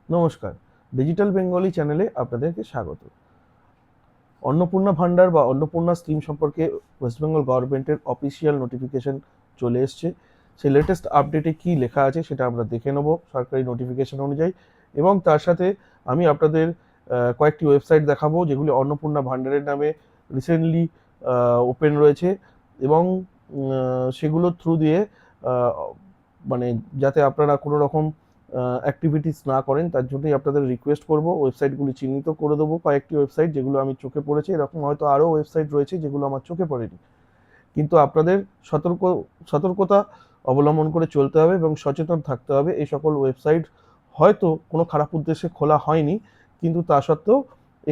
নমস্কার, digital Bengali চ্যানেলে আপনাদেরকে স্বাগত। অন্নপূর্ণা ভান্ডার বা অন্নপূর্ণা স্কিম সম্পর্কে ওয়েস্ট বেঙ্গল গভর্নমেন্টের অফিসিয়াল নোটিফিকেশন চলে এসছে। সেই লেটেস্ট আপডেটে কি লেখা আছে সেটা আমরা দেখে নেব সরকারি নোটিফিকেশন অনুযায়ী, এবং তার সাথে আমি আপনাদের কয়েকটি ওয়েবসাইট দেখাবো যেগুলি অন্নপূর্ণা ভান্ডারের নামে রিসেন্টলি ওপেন রয়েছে, এবং সেগুলোর থ্রু দিয়ে আহ, মানে যাতে আপনারা কোনো রকম অ্যাক্টিভিটিস না করেন তার জন্যই আপনাদের রিকোয়েস্ট করব। ওয়েবসাইটগুলি চিহ্নিত করে দেবো, কয়েকটি ওয়েবসাইট যেগুলো আমি চোখে পড়েছে, এরকম হয়তো আরও ওয়েবসাইট রয়েছে যেগুলো আমার চোখে পড়েনি, কিন্তু আপনাদের সতর্কতা অবলম্বন করে চলতে হবে এবং সচেতন থাকতে হবে। এই সকল ওয়েবসাইট হয়তো কোনো খারাপ উদ্দেশ্যে খোলা হয়নি, কিন্তু তা সত্ত্বেও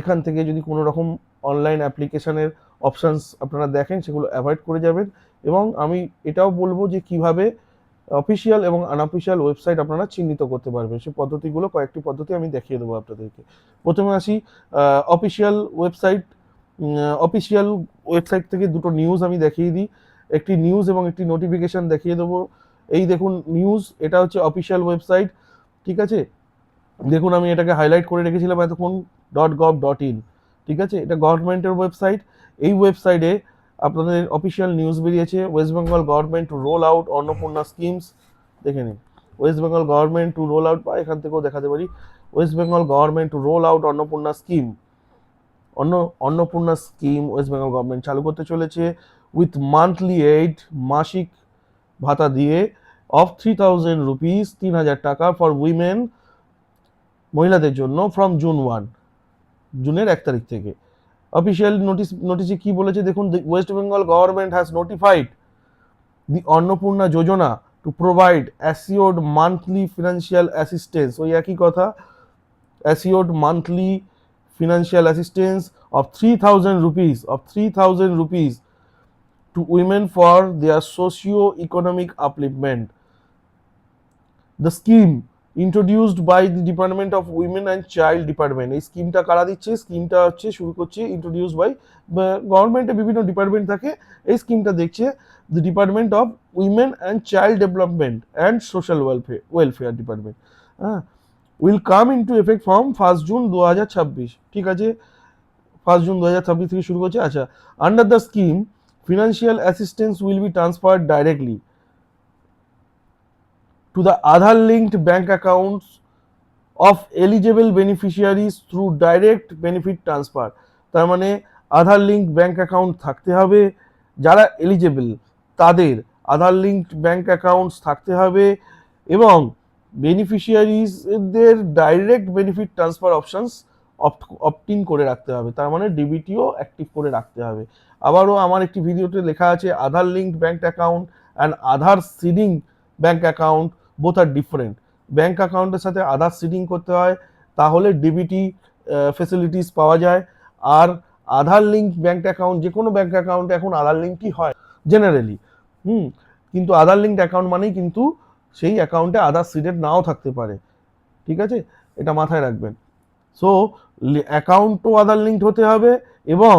এখান থেকে যদি কোনো রকম অনলাইন অ্যাপ্লিকেশনের অপশানস আপনারা দেখেন সেগুলো অ্যাভয়েড করে যাবেন। এবং আমি এটাও বলবো যে কিভাবে অফিসিয়াল এবং আনঅফিসিয়াল ওয়েবসাইট আপনারা চিহ্নিত করতে পারবেন, সেই পদ্ধতিগুলো কয়েকটি পদ্ধতি আমি দেখিয়ে দেবো আপনাদেরকে। প্রথমে আসি অফিসিয়াল ওয়েবসাইট। অফিসিয়াল ওয়েবসাইট থেকে দুটো নিউজ আমি দেখিয়ে দিই, একটি নিউজ এবং একটি নোটিফিকেশন দেখিয়ে দেবো। এই দেখুন নিউজ, এটা হচ্ছে অফিসিয়াল ওয়েবসাইট, ঠিক আছে। দেখুন আমি এটাকে হাইলাইট করে রেখেছিলাম এতক্ষণ, .gov.in, ঠিক আছে, এটা গভর্নমেন্টের ওয়েবসাইট। এই ওয়েবসাইটে আপনাদের অফিসিয়াল নিউজ বেরিয়েছে, West Bengal government to roll out Annapurna schemes. দেখে নিন, West Bengal government to roll out, বা এখান থেকেও দেখাতে পারি, West Bengal government to roll out Annapurna scheme. Annapurna scheme West Bengal government চালু করতে চলেছে উইথ মান্থলি এইড, মাসিক ভাতা দিয়ে, অফ 3,000 রুপিস, 3,000 টাকা ফর উইমেন, মহিলাদের জন্য, ফ্রম June 1, জুনের 1 তারিখ থেকে। অফিসিয়াল নোটিশে কি বলেছে দেখুন, West Bengal government has notified the Annapurna Yojana to provide assured monthly financial assistance, ওই একই কথা, assured monthly financial assistance of 3,000 rupees to women for their socio-economic upliftment. The scheme introduced by the Department of Women and Child Department, এই স্কিমটা কারা দিচ্ছে, স্কিমটা হচ্ছে শুরু করছে ইন্ট্রোডিউস বাই, গভর্নমেন্টের বিভিন্ন ডিপার্টমেন্ট থাকে, এই স্কিমটা দেখছে the department of women and child development and social welfare department. হ্যাঁ, will come into effect from 1 June 2026, ঠিক আছে, 1 জুন 2026 থেকে শুরু করছে। আচ্ছা, under the scheme financial assistance will be transferred directly to the Aadhaar linked bank accounts of eligible beneficiaries through direct benefit transfer। তার মানে আধার link bank account থাকতে হবে, যারা এলিজেবল তাদের আধার লিঙ্কড ব্যাংক অ্যাকাউন্টস থাকতে হবে, এবং বেনিফিশিয়ারিজদের direct benefit transfer options opt in করে রাখতে হবে, তার মানে ডিবিটিও অ্যাক্টিভ করে রাখতে হবে। আবারও আমার একটি ভিডিওতে লেখা আছে Aadhaar linked bank account and Aadhaar seeding bank account both are different. Bank অ্যাকাউন্টের সাথে আধার সিডিং করতে হয়, তাহলে ডিবিটি ফেসিলিটিস পাওয়া যায়। আর আধার লিঙ্ক ব্যাংক অ্যাকাউন্ট, যে কোনো ব্যাংক অ্যাকাউন্টে এখন আধার লিঙ্কই হয় জেনারেলি, কিন্তু আধার লিঙ্ক অ্যাকাউন্ট মানেই কিন্তু সেই অ্যাকাউন্টে আধার সিডেড নাও থাকতে পারে, ঠিক আছে, এটা মাথায় রাখবেন। সো অ্যাকাউন্টও আধার লিঙ্কড হতে হবে, এবং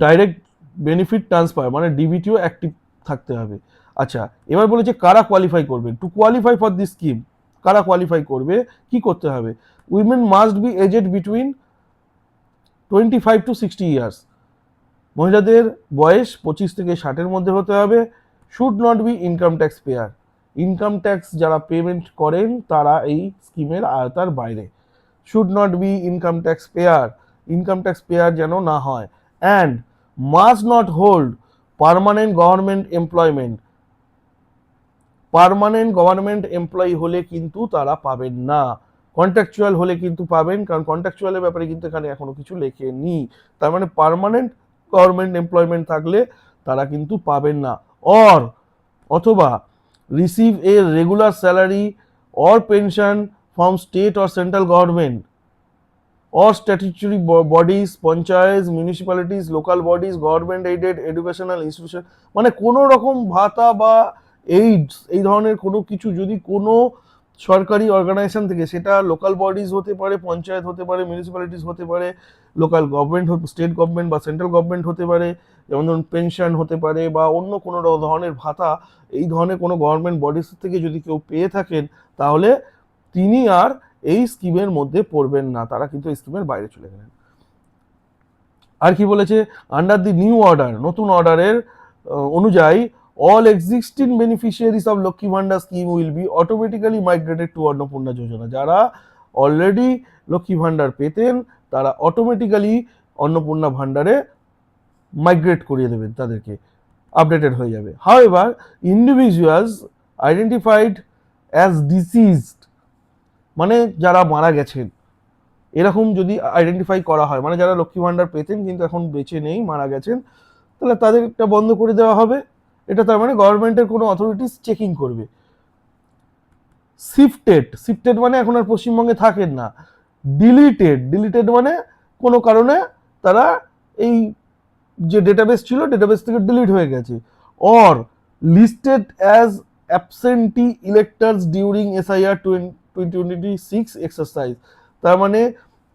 ডাইরেক্ট বেনিফিট ট্রান্সফার মানে ডিবিটিও অ্যাক্টিভ থাকতে হবে। আচ্ছা, এবার বলেছে কারা কোয়ালিফাই করবে, to qualify for this scheme, কারা কোয়ালিফাই করবে, কি করতে হবে, women must be aged between 25 to 60 years, মহিলাদের বয়স 25 থেকে 60-এর মধ্যে হতে হবে। Should not be income tax payer, income tax যারা পেমেন্ট করেন তারা এই স্কিমের আওতার বাইরে। Should not be income tax payer, income tax payer যেন না হয়। And must not hold permanent government employment, permanent government employee হলে কিন্তু তারা পাবেন না, কন্ট্রাকচুয়াল হলে কিন্তু পাবেন, কারণ কন্ট্রাকচুয়ালের ব্যাপারে কিন্তু এখানে এখনো কিছু লেখেনি। তার মানে পার্মানেন্ট গভর্নমেন্ট এমপ্লয়মেন্ট থাকলে তারা কিন্তু পাবেন না। অর অথবা receive a regular salary or pension from state or central government or statutory bodies, panchayat, municipalities, local bodies, government aided educational institution, মানে কোনো রকম ভাতা বা এইডস এই ধরনের কোনো কিছু যদি কোনো সরকারি অর্গানাইজেশন থেকে, সেটা লোকাল বডিজ হতে পারে, পঞ্চায়েত হতে পারে, মিউনিসিপ্যালিটিস হতে পারে, লোকাল গভর্নমেন্ট, স্টেট গভর্নমেন্ট বা সেন্ট্রাল গভর্নমেন্ট হতে পারে, যেমন ধরুন পেনশন হতে পারে বা অন্য কোনো ধরনের ভাতা, এই ধরনের কোনো গভর্নমেন্ট বডিজ থেকে যদি কেউ পেয়ে থাকেন তাহলে তিনি আর এই স্কিমের মধ্যে পড়বেন না, তারা কিন্তু এই স্কিমের বাইরে চলে গেলেন। আর কি বলেছে, আন্ডার দি নিউ অর্ডার, নতুন অর্ডারের অনুযায়ী all existing beneficiaries of Lakshmi Bhandar scheme will be automatically migrated to Annapurna Yojana. যারা অলরেডি লক্ষ্মী ভান্ডার পেতেন তারা অটোমেটিক্যালি অন্নপূর্ণা ভান্ডারে মাইগ্রেট করিয়ে দেবেন, তাদেরকে আপডেটেড হয়ে যাবে। However individuals identified as deceased, মানে যারা মারা গেছেন এরকম যদি আইডেন্টিফাই করা হয়, মানে যারা লক্ষ্মী ভান্ডার পেতেন কিন্তু এখন বেঁচে নেই, মারা গেছেন, তাহলে তাদেরটা বন্ধ করে দেওয়া হবে। এটা তার মানে গভর্নমেন্টের কোনো অথরিটিস চেকিং করবে। শিফটেড মানে এখন আর পশ্চিমবঙ্গে থাকেন না। ডিলিটেড মানে কোনো কারণে তারা এই যে ডেটাবেস ছিল ডেটাবেস থেকে ডিলিট হয়ে গেছে। Or listed as absentee electors during SIR 2026 exercise, তার মানে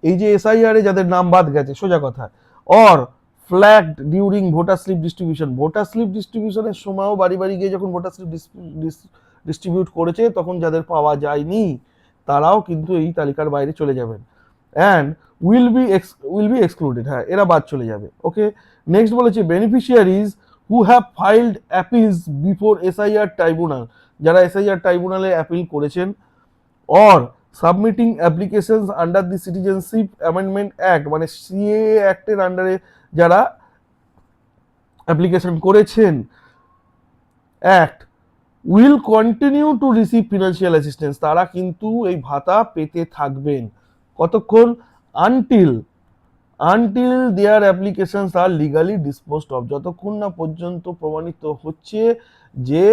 এই যে SIR এ যাদের নাম বাদ গেছে সোজা কথা। Or flagged during voter slip distribution, voter slip ডিস্ট্রিবিউশনের সময়ও বাড়ি বাড়ি গিয়ে যখন ভোটার স্লিপ ডিস্ট্রিবিউট করেছে তখন যাদের পাওয়া যায়নি তারাও কিন্তু এই তালিকার বাইরে চলে যাবেন। অ্যান্ড উইল বি এক্সক্লুডেড, হ্যাঁ এরা বাদ চলে যাবে। ওকে, নেক্সট বলেছে beneficiaries who have filed appeals before SIR tribunal, যারা SIR ট্রাইব্যুনালে অ্যাপিল করেছেন, or submitting applications under the Citizenship Amendment Act, মানে CAA অ্যাক্টের আন্ডারে যারা অ্যাপ্লিকেশন করেছেন act, will continue to receive financial assistance, তারা কিন্তু এই ভাতা পেতে থাকবেন। কতক্ষণ? Until their applications are legally disposed of, যতক্ষণ না পর্যন্ত প্রমাণিত হচ্ছে যে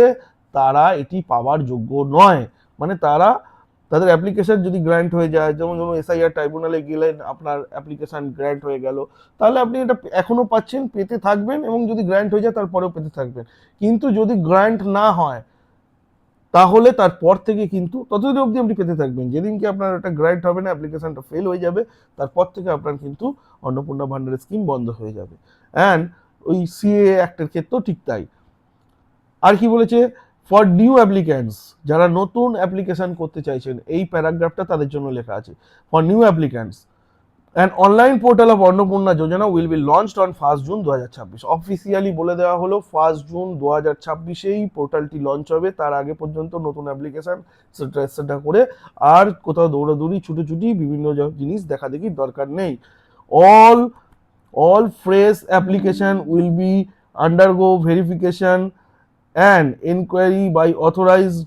তারা এটি পাওয়ার যোগ্য নয়। মানে তাদের অ্যাপ্লিকেশন যদি গ্র্যান্ট হয়ে যায়, যেমন SIR ট্রাইব্যুনালে গেলেন আপনার অ্যাপ্লিকেশন গ্র্যান্ট হয়ে গেল, তাহলে আপনি এটা এখনো পাচ্ছেন, পেতে থাকবেন, এবং যদি গ্র্যান্ট হয়ে যায় তারপরেও পেতে থাকবেন। কিন্তু যদি গ্র্যান্ট না হয় তাহলে তারপর থেকে কিন্তু ততদিন অবধি আপনি পেতে থাকবেন, যেদিনকে আপনার একটা গ্র্যান্ট হবে না, অ্যাপ্লিকেশনটা ফেল হয়ে যাবে, তারপর থেকে আপনার কিন্তু অন্নপূর্ণা ভান্ডারের স্কিম বন্ধ হয়ে যাবে। অ্যান্ড ওই CAA অ্যাক্টের ক্ষেত্রেও ঠিক তাই। আর কি বলেছে, ফর নিউ অ্যাপ্লিক্যান্টস, যারা নতুন অ্যাপ্লিকেশন করতে চাইছেন, এই প্যারাগ্রাফটা তাদের জন্য লেখা আছে। For new applicants and online portal of Annapurna Yojana will be launched on 1 June 2026, officially বলে দেওয়া হলো 1 জুন 2026 পোর্টালটি লঞ্চ হবে। তার আগে পর্যন্ত নতুন অ্যাপ্লিকেশন সেটা করে আর কোথাও দৌড়াদৌড়ি ছুটোছুটি বিভিন্ন জিনিস দেখা দেখির দরকার নেই। All fresh application will be undergo verification and enquiry by authorised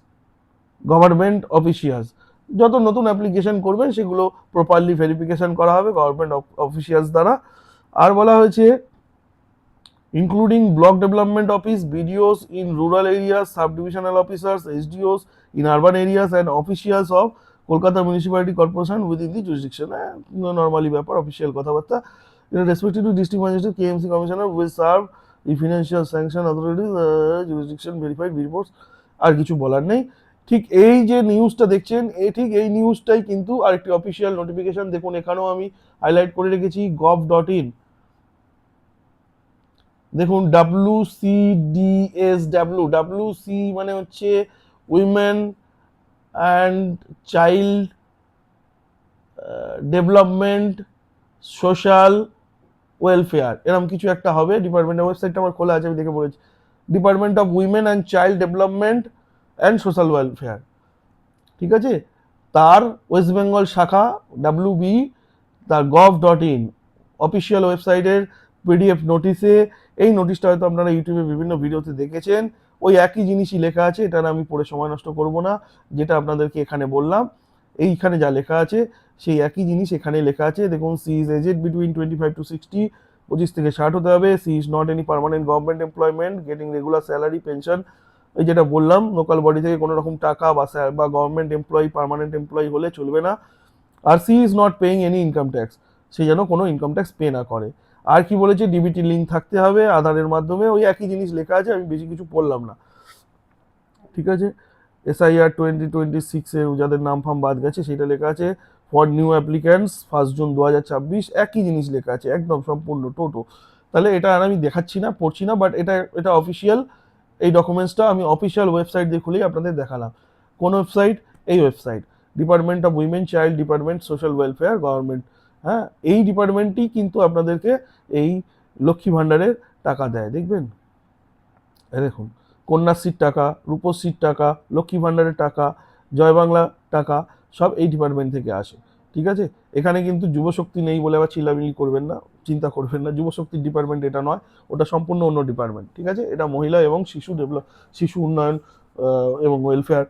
government officials, যত নতুন অ্যাপ্লিকেশন করবেন সেগুলো প্রপারলি ভেরিফিকেশন করা হবে গভর্নমেন্ট অফিসিয়ালস দ্বারা। আর বলা হয়েছে including block development office, BDOs in rural areas, sub divisional officers, SDOs in urban areas and officials of Kolkata municipality corporation within the jurisdiction, normally ব্যাপার, অফিসিয়াল কথাবার্তা। Respective to district magistrate KMC commissioner will serve the financial sanction authorities jurisdiction verified reports. আর কিছু বলার নেই। ঠিক এই যে নিউজটা দেখছেন, ঠিক এই নিউজটাই কিন্তু আরেকটি অফিসিয়াল নোটিফিকেশন, দেখুন এখানেও আমি হাইলাইট করে রেখেছি gov.in, দেখুন WCDSW, মানে হচ্ছে women and child development social welfare, এরকম কিছু একটা হবে। ডিপার্টমেন্টের ওয়েবসাইটটা আমার খোলা আছে, আমি দেখে বলেছি, department of women and child development and social welfare, ঠিক আছে। তার ওয়েস্ট বেঙ্গল শাখা WB, তার gov.in অফিসিয়াল ওয়েবসাইটের PDF নোটিশে, এই নোটিশটা হয়তো আপনারা ইউটিউবে বিভিন্ন ভিডিওতে দেখেছেন, ওই একই জিনিসই লেখা আছে। এটা আমি পড়ে সময় নষ্ট করব না, যেটা আপনাদেরকে এখানে বললাম, এইখানে যা লেখা আছে সেই একই জিনিস এখানে লেখা আছে। দেখুন, she is aged between 25 to 60, 25 থেকে 60 হতে হবে। She is not any permanent government employment getting regular salary pension, এই যেটা বললাম লোকাল বডি থেকে কোনো রকম টাকা বা গভর্নমেন্ট এমপ্লয়ি পার্মানেন্ট এমপ্লয়ি হলে চলবে না। আর she is not paying any income tax, সে যেন কোনো ইনকাম ট্যাক্স পে না করে। আর কি বলেছে, ডিবিটি লিঙ্ক থাকতে হবে আধারের মাধ্যমে, ওই একই জিনিস লেখা আছে, আমি বেশি কিছু পড়লাম না, ঠিক আছে। SIR 2026 এর যাদের নাম ফাম বাদ গেছে সেটা লেখা আছে ফর নিউ অ্যাপ্লিক্যান্টস 1 জুন 2026, একই জিনিস লেখা আছে একদম সম্পূর্ণ টোটো। তাহলে এটা আর আমি দেখাচ্ছি না, পড়ছি না, বাট এটা অফিসিয়াল। এই ডকুমেন্টসটা আমি অফিসিয়াল ওয়েবসাইট দিয়ে খুলেই আপনাদের দেখালাম। কোন ওয়েবসাইট? এই website department of women child department social welfare government, হ্যাঁ এই ডিপার্টমেন্টই কিন্তু আপনাদেরকে এই লক্ষ্মী ভাণ্ডারের টাকা দেয়। দেখবেন দেখুন কন্যাশ্রীর টাকা, রূপশ্রীর টাকা, লক্ষ্মী ভাণ্ডারের টাকা, জয় বাংলা টাকা সব এই ডিপার্টমেন্ট থেকে আসে। ঠিক আছে, এখানে কিন্তু যুবশক্তি নেই বলে আবার চিল্লামিল্লি করবেন না, চিন্তা করবেন না, যুবশক্তির ডিপার্টমেন্ট এটা নয়, ওটা সম্পূর্ণ অন্য ডিপার্টমেন্ট। ঠিক আছে, এটা মহিলা এবং শিশু উন্নয়ন এবং ওয়েলফেয়ার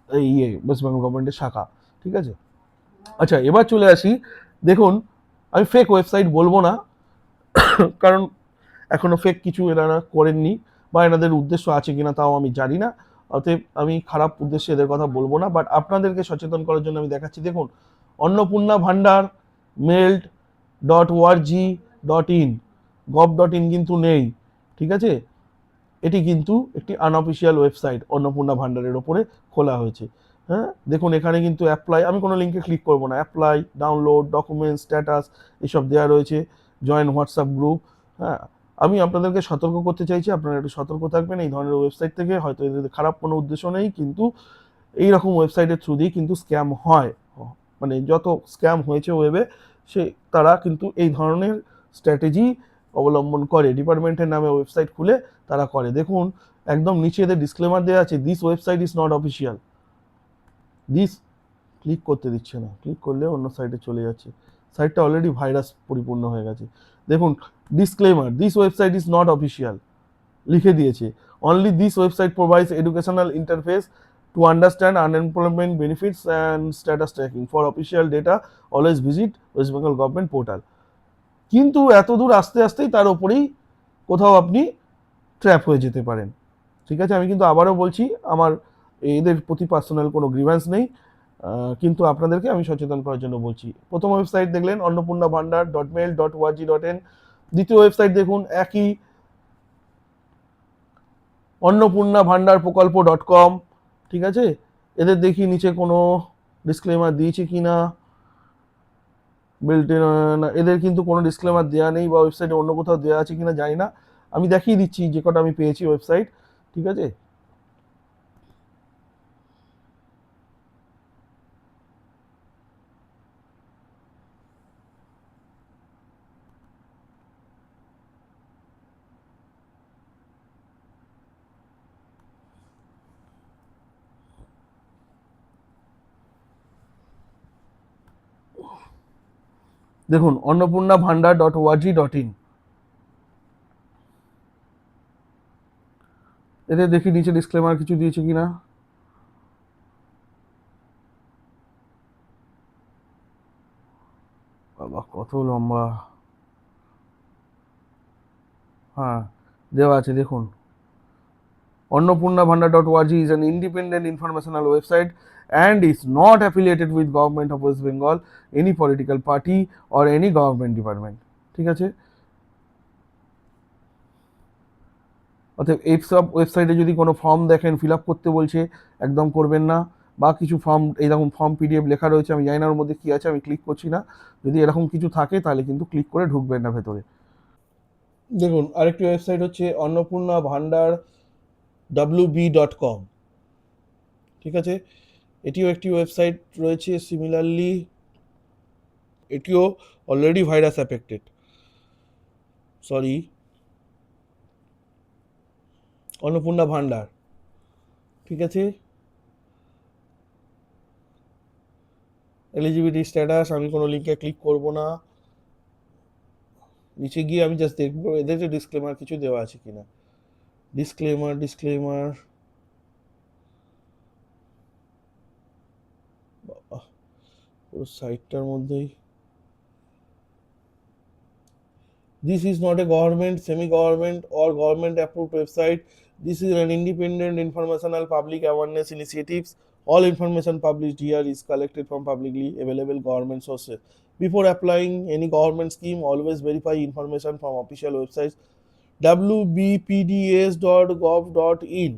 এই ওয়েস্ট বেঙ্গল গভর্নমেন্টের শাখা। ঠিক আছে, আচ্ছা এবার চলে আসি। দেখুন আমি ফেক ওয়েবসাইট বলবো না, কারণ এখনো ফেক কিছু এনারা করেননি বা এনাদের উদ্দেশ্য আছে কিনা তাও আমি জানি না, অতএব আমি খারাপ উদ্দেশ্যে এদের কথা বলবো না, বাট আপনাদেরকে সচেতন করার জন্য আমি দেখাচ্ছি। দেখুন অন্নপূর্ণা ভান্ডার মেল্ড .org.in gov.in কিন্তু নেই। ঠিক আছে, এটি কিন্তু একটি আনঅফিসিয়াল ওয়েবসাইট অন্নপূর্ণা ভান্ডারের ওপরে খোলা হয়েছে। হ্যাঁ দেখুন এখানে কিন্তু অ্যাপ্লাই, আমি কোনো লিঙ্কে ক্লিক করবো না, অ্যাপ্লাই, ডাউনলোড, ডকুমেন্ট, স্ট্যাটাস এসব দেওয়া রয়েছে, জয়েন হোয়াটসঅ্যাপ গ্রুপ। হ্যাঁ আমি আপনাদেরকে সতর্ক করতে চাইছি, আপনারা একটু সতর্ক থাকবেন এই ধরনের ওয়েবসাইট থেকে। হয়তো এদের খারাপ কোনো উদ্দেশ্য নেই, কিন্তু এইরকম ওয়েবসাইটের থ্রু দিয়ে কিন্তু স্ক্যাম হয়, মানে যত স্ক্যাম হয়েছে ওয়েবে সে তারা কিন্তু এই ধরনের স্ট্র্যাটেজি অবলম্বন করে, ডিপার্টমেন্টের নামে ওয়েবসাইট খুলে তারা করে। দেখুন একদম নিচে এদের ডিসক্লেমার দেওয়া আছে, this website is not official, this click করতে দিচ্ছে না, ক্লিক করলে অন্য সাইটে চলে যাচ্ছে, সাইটটা অলরেডি ভাইরাস পরিপূর্ণ হয়ে গেছে। দেখুন disclaimer, this website is not official লিখে দিয়েছে, only this website provides educational interface to understand unemployment benefits and status tracking. For official data always visit West Bengal government portal. কিন্তু এত দূর আসতে আসতেই তার উপরেই কোথাও আপনি ট্র্যাপ হয়ে যেতে পারেন। ঠিক আছে, আমি কিন্তু আবারও বলছি আমার এদের প্রতি পার্সোনাল কোনো গ্রিভেন্স নেই, কিন্তু আপনাদেরকে আমি সচেতন করার জন্য বলছি। প্রথম ওয়েবসাইট দেখলেন অন্নপূর্ণা ভান্ডার .mail.org.in, দ্বিতীয় ওয়েবসাইট দেখুন একই অন্নপূর্ণা ভান্ডার প্রকল্প .com। ঠিক আছে, এদের দেখি নিচে কোনো ডিসক্লেমার দিয়েছে কিনা, বিল্ট না, এদের কিন্তু কোনো ডিসক্লেমার দেওয়া নেই, বা ওয়েবসাইটে অন্য কোথাও দেওয়া আছে কিনা জানি না, আমি দেখিয়ে দিচ্ছি যে কটা আমি পেয়েছি ওয়েবসাইট। ঠিক আছে, দেখুন অন্নপূর্ণা ভান্ডার .org.in, এদের দেখি নিচে ডিসক্লেমার কিছু দিয়েছে কিনা। বাবা কত লম্বা, হ্যাঁ দেওয়া আছে দেখুন, Annapurna Bhandar.org is an independent informational website and is not affiliated with government of West Bengal, any political party or any government department. ঠিক আছে, অতএব এইসব ওয়েবসাইটে যদি কোনো ফর্ম দেখেন ফিল আপ করতে বলছে একদম করবেন না, বা কিছু ফর্ম এইরকম ফর্ম পিডিএফ লেখা রয়েছে আমি জানি না ওর মধ্যে কী আছে, আমি ক্লিক করছি না, যদি এরকম কিছু থাকে তাহলে কিন্তু ক্লিক করে ঢুকবেন না ভেতরে। দেখুন আরেকটি ওয়েবসাইট হচ্ছে অন্নপূর্ণা ভান্ডার wb.com। ঠিক আছে, এটিও একটি ওয়েবসাইট রয়েছে সিমিলারলি, এটিও already virus affected, sorry Annapurna Bhandar. ঠিক আছে, এলিজিবিলিটি স্ট্যাটাস, আমি কোনো লিঙ্কে ক্লিক করব না, নিচে গিয়ে আমি জাস্ট দেখবো এদের যে ডিসক্লেমার কিছু দেওয়া আছে কিনা। ডিসক্লেমার পুরো সাইটটার মধ্যেই, this is not a government, semi-government or government approved website. This is an independent informational public awareness initiatives. All information published here is collected from publicly available government sources. Before applying any government scheme, always verify information from official websites. wbpds.gov.in,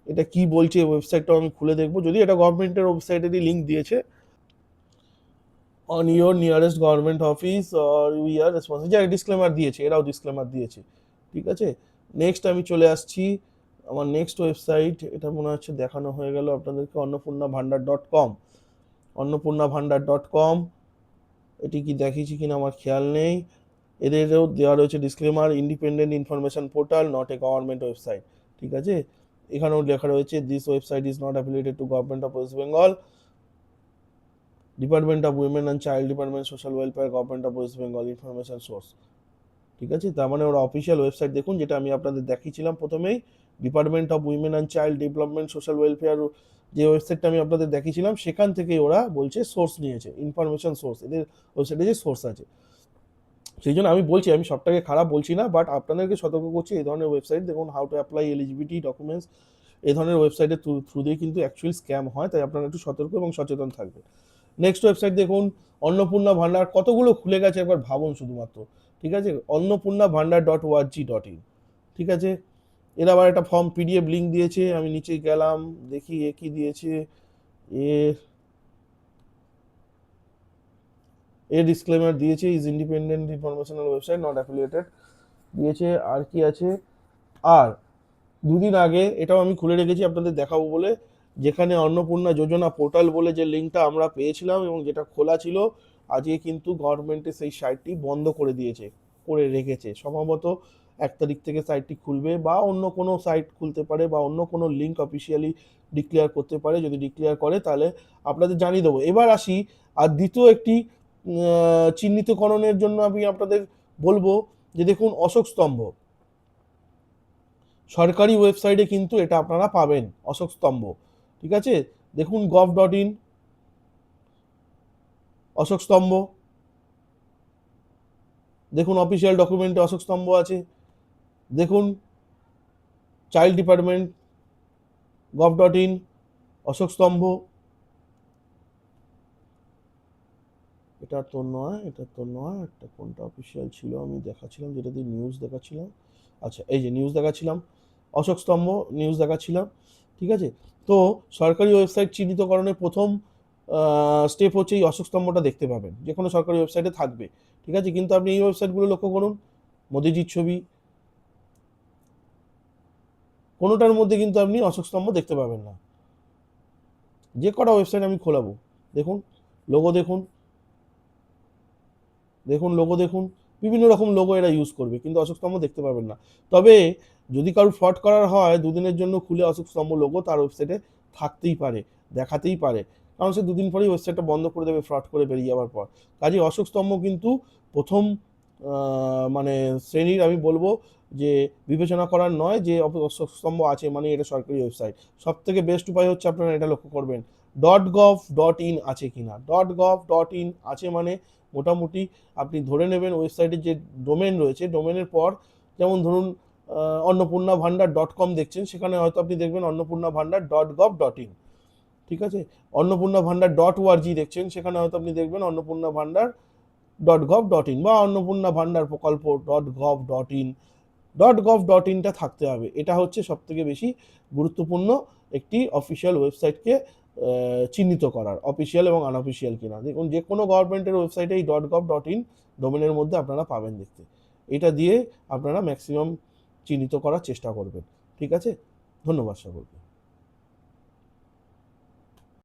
এটা কি বলছে ওয়েবসাইটটা আমি খুলে দেখবো, যদি এটা গভর্নমেন্টের ওয়েবসাইটেরই লিঙ্ক দিয়েছে, on your nearest government office or we are responsible, যা ডিসক্লেমার দিয়েছে, এরাও ডিসক্লেমার দিয়েছে। ঠিক আছে, নেক্সট আমি চলে আসছি আমার নেক্সট ওয়েবসাইট, এটা মনে হচ্ছে দেখানো হয়ে গেল আপনাদেরকে, অন্নপূর্ণা ভান্ডার .com। অন্নপূর্ণাভান্ডার.com, এটি কি দেখিয়েছি কিনা আমার খেয়াল নেই। এদেরও দেওয়া রয়েছে disclaimer, independent information portal, not a government website. ঠিক আছে, এখানেও লেখা রয়েছে this website is not affiliated to government of West Bengal, department of women and child department social welfare, government of West Bengal, information source. ঠিক আছে, তার মানে ওরা অফিসিয়াল ওয়েবসাইট দেখুন, যেটা আমি আপনাদের দেখিয়েছিলাম প্রথমেই, department of women and child development social welfare, যে ওয়েবসাইটটা আমি আপনাদের দেখিয়েছিলাম, সেখান থেকে ওরা বলছে সোর্স নিয়েছে, ইনফরমেশন সোর্স, এদের ওয়েবসাইটে যে সোর্স আছে। সেই জন্য আমি বলছি, আমি সবটাকে খারাপ বলছি না, বাট আপনাদেরকে সতর্ক করছি, এই ধরনের ওয়েবসাইট দেখুন, how to apply eligibility documents, এই ধরনের ওয়েবসাইটের থ্রু দিয়ে কিন্তু অ্যাকচুয়ালি স্ক্যাম হয়, তাই আপনারা একটু সতর্ক এবং সচেতন থাকবেন। নেক্সট ওয়েবসাইট দেখুন, অন্নপূর্ণা ভান্ডার, কতগুলো খুলে গেছে একবার ভাবুন শুধুমাত্র। ঠিক আছে, অন্নপূর্ণাভান্ডার.org.in। ঠিক আছে, এর আবার একটা ফর্ম পিডিএফ লিঙ্ক দিয়েছে, আমি নিচে গেলাম, দেখি এ কি দিয়েছে। এর ডিসক্লেমার দিয়েছে, is independent informational website not affiliated দিয়েছে। আর কি আছে, আর দুদিন আগে এটাও আমি খুলে রেখেছি আপনাদের দেখাবো বলে, যেখানে অন্নপূর্ণা যোজনা পোর্টাল বলে যে লিঙ্কটা আমরা পেয়েছিলাম এবং যেটা খোলা ছিল, আজকে কিন্তু গভর্নমেন্টে সেই সাইটটি বন্ধ করে দিয়েছে, করে রেখেছে। সম্ভবত 1 তারিখ থেকে সাইটটি খুলবে, বা অন্য কোনো সাইট খুলতে পারে, বা অন্য কোনো লিঙ্ক অফিসিয়ালি ডিক্লেয়ার করতে পারে। যদি ডিক্লেয়ার করে তাহলে আপনাদের জানিয়ে দেবো। এবার আসি, আর দ্বিতীয় একটি চিহ্নিতকরণের জন্য আমি আপনাদের বলবো যে দেখুন, অশোক স্তম্ভ, সরকারি ওয়েবসাইটে কিন্তু এটা আপনারা পাবেন, অশোক স্তম্ভ। ঠিক আছে, দেখুন gov.in, অশোক স্তম্ভ, দেখুন অফিসিয়াল ডকুমেন্টে অশোক স্তম্ভ আছে। দেখুন চাইল্ড ডিপার্টমেন্ট, gov.in, অশোক স্তম্ভ। এটা তো নয়, এটা তো নয়, একটা কোনটা অফিসিয়াল ছিল আমি দেখাচ্ছিলাম, যেটাতে নিউজ দেখাচ্ছিলাম। আচ্ছা, এই যে নিউজ দেখাচ্ছিলাম, অশোক স্তম্ভ নিউজ দেখাচ্ছিলাম। ঠিক আছে, তো সরকারি ওয়েবসাইট চিহ্নিতকরণের প্রথম স্টেপ হচ্ছে এই অশোক স্তম্ভটা দেখতে পাবেন, যে কোনো সরকারি ওয়েবসাইটে থাকবে। ঠিক আছে, কিন্তু আপনি এই ওয়েবসাইটগুলো লক্ষ্য করুন, মোদিজির ছবি, কোনোটার মধ্যে কিন্তু আপনি অশোক স্তম্ভ দেখতে পাবেন না। যে কটা ওয়েবসাইট আমি খোলাবো, দেখুন লোগো দেখুন, দেখুন লোগো দেখুন, বিভিন্ন রকম লোগো এরা ইউজ করবে, কিন্তু অশোক স্তম্ভ দেখতে পাবেন না। তবে যদি কারোর ফ্রড করার হয়, দুদিনের জন্য খুলে অশোক স্তম্ভ লোগো তার ওয়েবসাইটে থাকতেই পারে, দেখাতেই পারে, কারণ সে দুদিন পরেই ওয়েবসাইটটা বন্ধ করে দেবে ফ্রড করে বেরিয়ে যাওয়ার পর। কাজে অশোক স্তম্ভ কিন্তু প্রথম মানে শ্রেণীর আমি বলবো যে বিবেচনা করার নয়, যে অশোক স্তম্ভ আছে মানে এটা সরকারি ওয়েবসাইট। সব থেকে বেস্ট উপায় হচ্ছে আপনারা এটা লক্ষ্য করবেন, .gov.in আছে কিনা। .gov.in আছে মানে মোটামুটি আপনি ধরে নেবেন ওয়েবসাইটের যে ডোমেন রয়েছে, ডোমেনের পর, যেমন ধরুন অন্নপূর্ণাভান্ডার.com দেখছেন, সেখানে হয়তো আপনি দেখবেন অন্নপূর্ণাভান্ডার.gov.in। ঠিক আছে, অন্নপূর্ণাভান্ডার.org দেখছেন, সেখানে হয়তো আপনি দেখবেন অন্নপূর্ণাভান্ডার.gov.in, বা অন্নপূর্ণা ভান্ডার প্রকল্প .gov.in। .gov.inটা থাকতে হবে, এটা হচ্ছে সব থেকে বেশি গুরুত্বপূর্ণ একটি অফিসিয়াল ওয়েবসাইটকে চিহ্নিত করার, অফিসিয়াল এবং আনঅফিসিয়াল কিনা। দেখুন যে কোনো গভর্নমেন্টের ওয়েবসাইটে এই .gov.in ডোমেনের মধ্যে আপনারা পাবেন দেখতে, এটা দিয়ে আপনারা ম্যাক্সিমাম চিহ্নিত করার চেষ্টা করবেন। ঠিক আছে, ধন্যবাদ সকলকে।